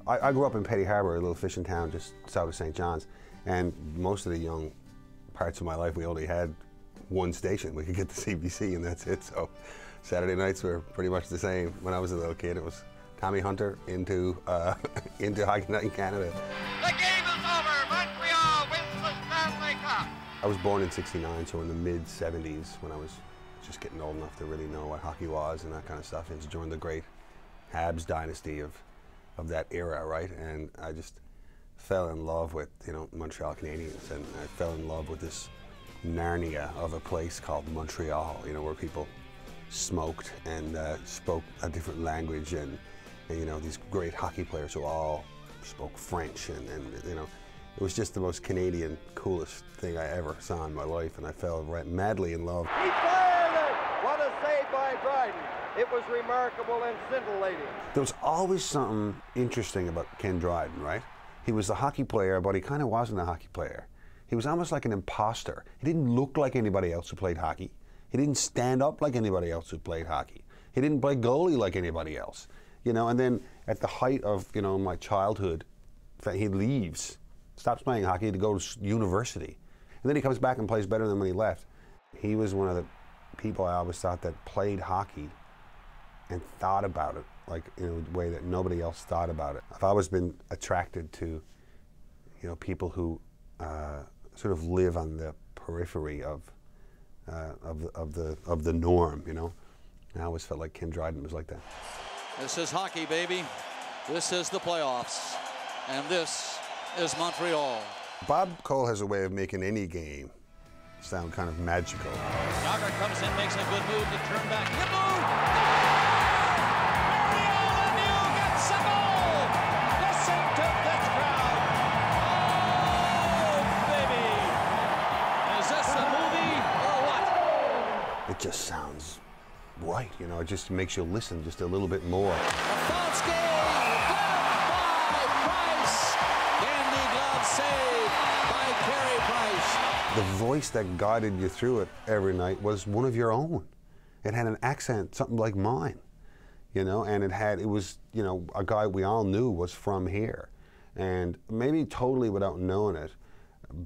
I grew up in Petty Harbour, a little fishing town just south of St. John's, and most of the young parts of my life we only had one station. We could get the CBC and that's it. So Saturday nights were pretty much the same. When I was a little kid, it was Tommy Hunter into Hockey Night in Canada. The game is over. Montreal wins the Stanley Cup. I was born in '69, so in the mid-'70s, when I was just getting old enough to really know what hockey was and that kind of stuff. It's during the great Habs dynasty of that era, right? And I just fell in love with, you know, Montreal Canadiens, and I fell in love with this Narnia of a place called Montreal, you know, where people smoked and spoke a different language, and you know, these great hockey players who all spoke French, and you know, it was just the most Canadian, coolest thing I ever saw in my life, and I fell madly in love. He fired it! What a save by Dryden. It was remarkable and scintillating. There was always something interesting about Ken Dryden, right? He was a hockey player, but he kind of wasn't a hockey player. He was almost like an imposter. He didn't look like anybody else who played hockey. He didn't stand up like anybody else who played hockey. He didn't play goalie like anybody else. You know, and then at the height of, you know, my childhood, he leaves, stops playing hockey to go to university. And then he comes back and plays better than when he left. He was one of the people I always thought that played hockey and thought about it, like in a way that nobody else thought about it. I've always been attracted to, you know, people who sort of live on the periphery of the norm, you know. And I always felt like Ken Dryden was like that. This is hockey, baby. This is the playoffs. And this is Montreal. Bob Cole has a way of making any game sound kind of magical. Yager comes in, makes a good move to turn back. Good move! Mario Lemieux gets a goal! Listen to this crowd! Oh, baby! Is this a movie or what? It just sounds right, you know, it just makes you listen just a little bit more. Rafalski, glove by Price. Dandy glove save by Carey Price. The voice that guided you through it every night was one of your own. It had an accent, something like mine, you know, and it was, you know, a guy we all knew was from here. And maybe totally without knowing it,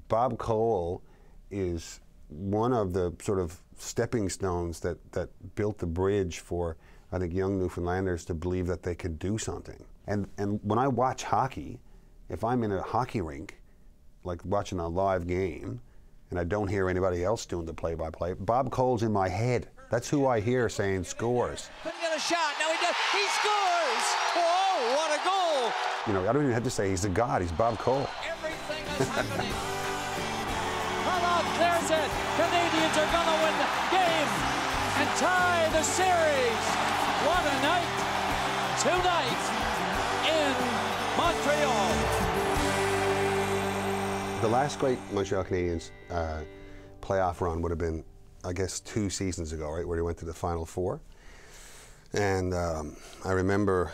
Bob Cole is one of the sort of stepping stones that built the bridge for, I think, young Newfoundlanders to believe that they could do something. And when I watch hockey, if I'm in a hockey rink, like watching a live game, and I don't hear anybody else doing the play-by-play, Bob Cole's in my head. That's who I hear saying scores. Couldn't get a shot, now he does, he scores! Whoa, what a goal! You know, I don't even have to say he's the god, he's Bob Cole. Everything is happening. There's it. Canadiens are going to win the game and tie the series. What a night tonight in Montreal. The last great Montreal Canadiens playoff run would have been, I guess, 2 seasons ago, right, where they went to the Final Four. And I remember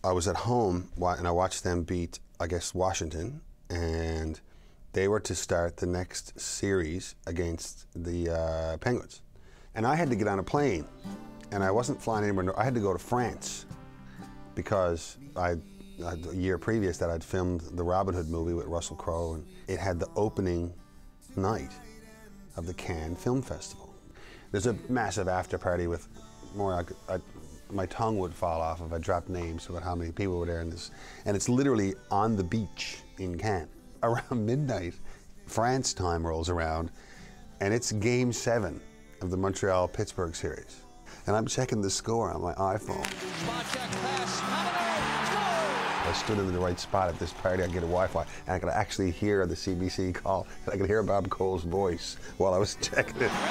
I was at home and I watched them beat, I guess, Washington, and they were to start the next series against the Penguins. And I had to get on a plane, and I wasn't flying anywhere. I had to go to France because a year previous that I'd filmed the Robin Hood movie with Russell Crowe, and it had the opening night of the Cannes Film Festival. There's a massive after party with more, my tongue would fall off if I dropped names about how many people were there in this. And it's literally on the beach in Cannes. Around midnight, France time rolls around, and it's Game 7 of the Montreal-Pittsburgh series. And I'm checking the score on my iPhone. I stood in the right spot at this party. I get a Wi-Fi, and I could actually hear the CBC call. I could hear Bob Cole's voice while I was checking it. He's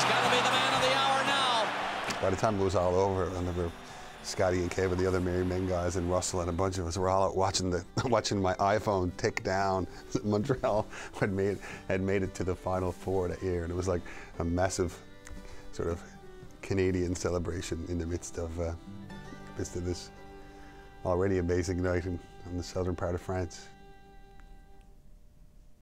got to be the man of the hour now. By the time it was all over, I remember Scotty and Kevin, the other Merry Men guys, and Russell and a bunch of us were all out watching my iPhone tick down. Montreal had made it to the Final Four that year, and it was like a massive sort of Canadian celebration in the midst of this already amazing night in the southern part of France.